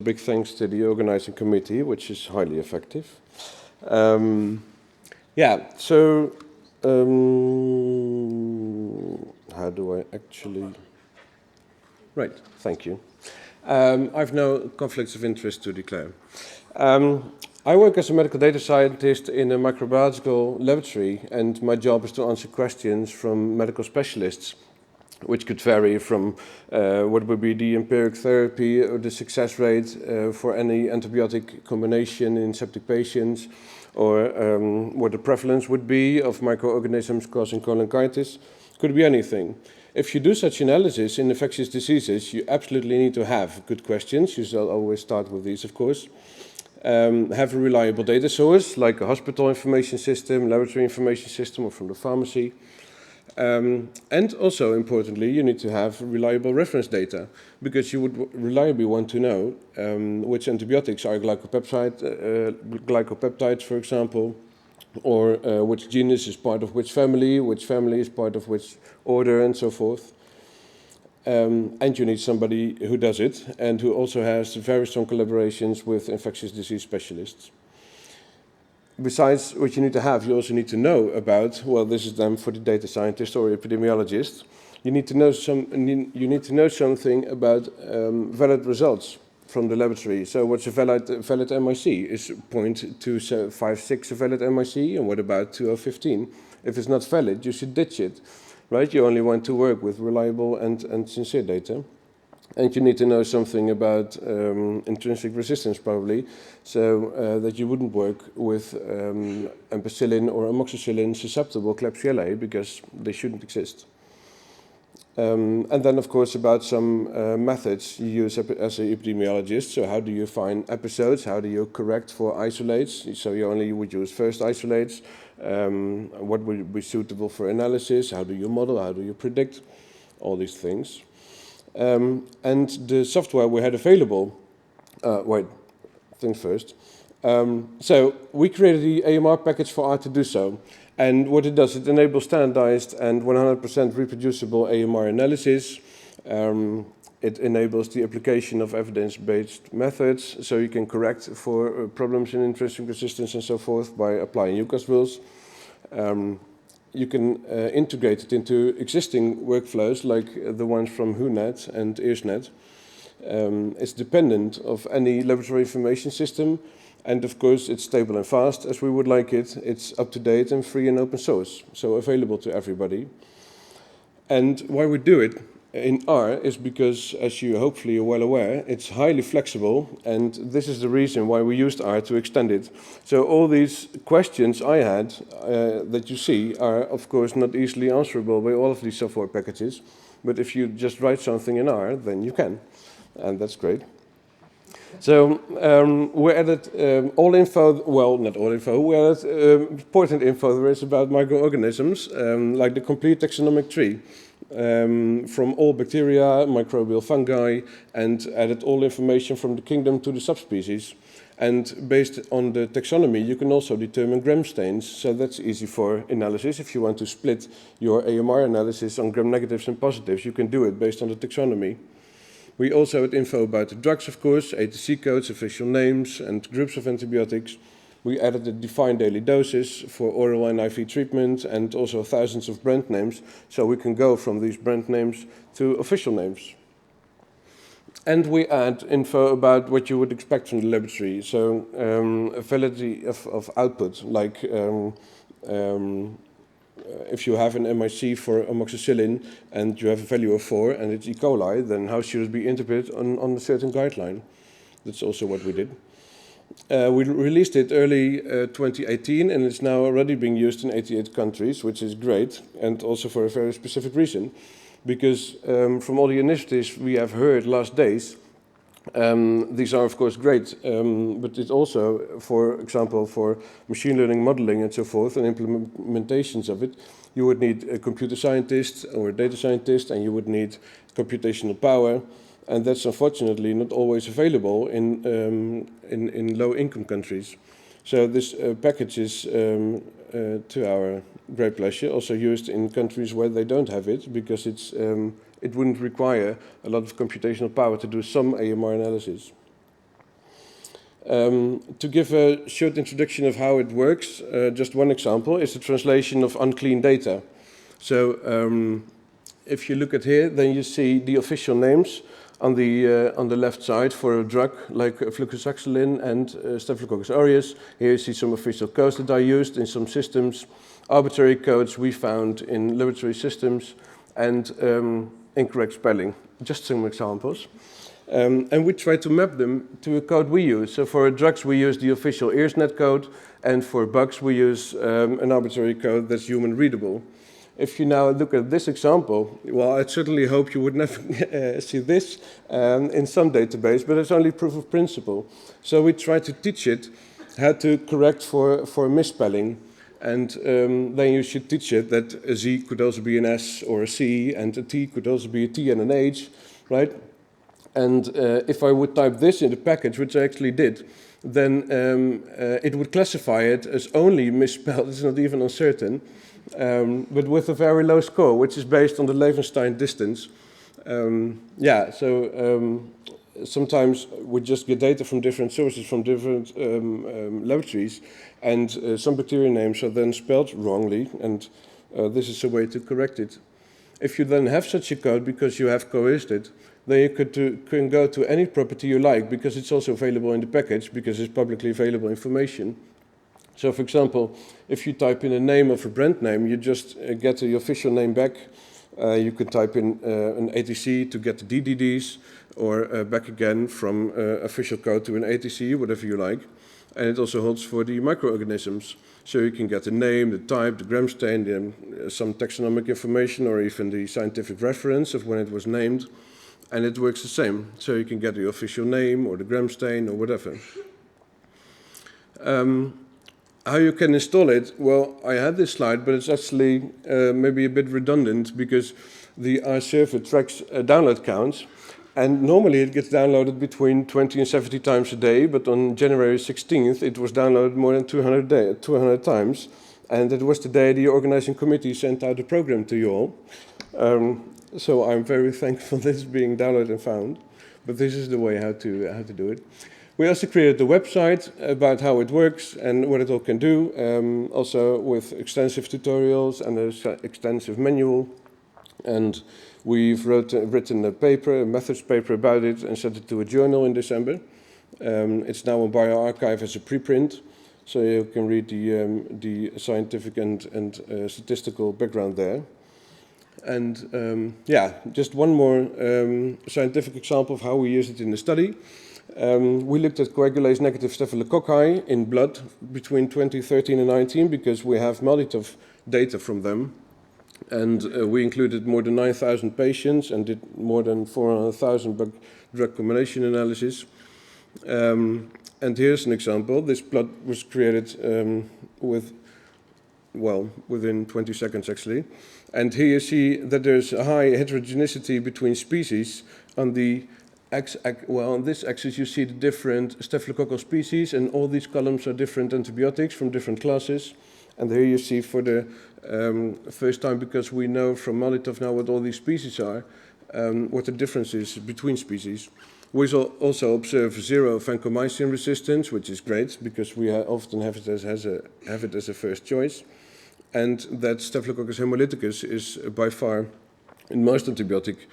Big thanks to the organizing committee, which is highly effective. How do I actually... Right, thank you. I've no conflicts of interest to declare. I work as a medical data scientist in a microbiological laboratory, and my job is to answer questions from medical specialists, which could vary from what would be the empiric therapy or the success rate for any antibiotic combination in septic patients, or what the prevalence would be of microorganisms causing cholangitis. Could be anything. If you do such analysis in infectious diseases, you absolutely need to have good questions. You shall always start with these, of course. Have a reliable data source, like a hospital information system, laboratory information system, or from the pharmacy. And also, importantly, you need to have reliable reference data, because you would reliably want to know which antibiotics are glycopeptides, for example, or which genus is part of which family is part of which order, and so forth. And you need somebody who does it, and who also has very strong collaborations with infectious disease specialists. Besides what you need to have, you also need to know about, well, this is then for the data scientist or epidemiologist, you need to know something about valid results from the laboratory. So what's a valid MIC? Is 0.256 a valid MIC? And what about 2015? If it's not valid, you should ditch it, right? You only want to work with reliable and sincere data. And you need to know something about intrinsic resistance, probably, so that you wouldn't work with ampicillin or amoxicillin susceptible Klebsiella, because they shouldn't exist. And then, of course, about some methods you use as an epidemiologist. So how do you find episodes? How do you correct for isolates? So you only would use first isolates. What would be suitable for analysis? How do you model? How do you predict? All these things. And the software we had available, things first. So we created the AMR package for R to do so. And what it does, it enables standardized and 100% reproducible AMR analysis. It enables the application of evidence-based methods, so you can correct for problems in intrinsic resistance and so forth by applying UCAS rules. You can integrate it into existing workflows like the ones from WhoNet and EARSnet. It's dependent of any laboratory information system, and of course it's stable and fast as we would like it. It's up to date and free and open source, so available to everybody. And why we do it in R is because, as you hopefully are well aware, it's highly flexible, and this is the reason why we used R to extend it. So all these questions I had that you see are, of course, not easily answerable by all of these software packages, but if you just write something in R, then you can, and that's great. So we added all info, well, not all info, we added important info there is about microorganisms, like the complete taxonomic tree. From all bacteria, microbial fungi, and added all information from the kingdom to the subspecies. And based on the taxonomy, you can also determine gram stains, so that's easy for analysis. If you want to split your AMR analysis on gram negatives and positives, you can do it based on the taxonomy. We also had info about the drugs, of course, ATC codes, official names, and groups of antibiotics. We added the defined daily doses for oral and IV treatment, and also thousands of brand names, so we can go from these brand names to official names. And we add info about what you would expect from the laboratory, so validity of output, like if you have an MIC for amoxicillin and you have a value of 4 and it's E. coli, then how should it be interpreted on a certain guideline? That's also what we did. We released it early 2018, and it's now already being used in 88 countries, which is great, and also for a very specific reason. Because from all the initiatives we have heard last days, these are of course great, but it's also, for example, for machine learning modeling and so forth, and implementations of it, you would need a computer scientist or a data scientist, and you would need computational power. And that's unfortunately not always available in low-income countries. So this package is, to our great pleasure, also used in countries where they don't have it, because it wouldn't require a lot of computational power to do some AMR analysis. To give a short introduction of how it works, just one example is the translation of unclean data. So if you look at here, then you see the official names on the left side for a drug like flucloxacillin and Staphylococcus aureus. Here you see some official codes that are used in some systems, arbitrary codes we found in laboratory systems, and incorrect spelling. Just some examples. And we try to map them to a code we use. So for drugs we use the official EARSnet code, and for bugs we use an arbitrary code that's human readable. If you now look at this example, well, I certainly hope you would never see this in some database, but it's only proof of principle. So we try to teach it how to correct for misspelling, and then you should teach it that a Z could also be an S or a C, and a T could also be a T and an H, right? And if I would type this in the package, which I actually did, then it would classify it as only misspelled, it's not even uncertain, but with a very low score, which is based on the Levenstein distance. Sometimes we just get data from different sources, from different laboratories, and some bacteria names are then spelled wrongly, and this is a way to correct it. If you then have such a code because you have coerced it, then you can go to any property you like, because it's also available in the package, because it's publicly available information. So, for example, if you type in a name of a brand name, you just get the official name back. You could type in an ATC to get the DDDs, or back again from official code to an ATC, whatever you like. And it also holds for the microorganisms. So you can get the name, the type, the gram stain, some taxonomic information, or even the scientific reference of when it was named. And it works the same. So you can get the official name, or the gram stain, or whatever. How you can install it? Well, I had this slide, but it's actually maybe a bit redundant, because our server tracks download counts, and normally it gets downloaded between 20 and 70 times a day, but on January 16th it was downloaded more than 200 times, and it was the day the organizing committee sent out the program to you all. So I'm very thankful this is being downloaded and found, but this is the way how to do it. We also created a website about how it works and what it all can do, also with extensive tutorials and an extensive manual. And we've written a Matthijs paper about it, and sent it to a journal in December. It's now on bioRxiv as a preprint, so you can read the scientific and statistical background there. And just one more scientific example of how we use it in the study. We looked at coagulase negative staphylococci in blood between 2013 and 19, because we have MALDI-TOF data from them. And we included more than 9,000 patients and did more than 400,000 drug combination analysis. And here's an example. This plot was created within 20 seconds actually. And here you see that there's a high heterogeneity between species. On this axis you see the different staphylococcal species, and all these columns are different antibiotics from different classes. And here you see for the first time, because we know from MALDI-TOF now what all these species are, what the difference is between species. We also observe zero vancomycin resistance, which is great, because we often have it as a first choice. And that Staphylococcus hemolyticus is by far, in most antibiotic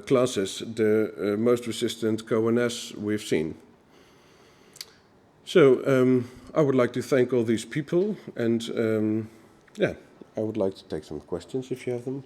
classes, the most resistant CoNS we've seen. So I would like to thank all these people, and I would like to take some questions if you have them.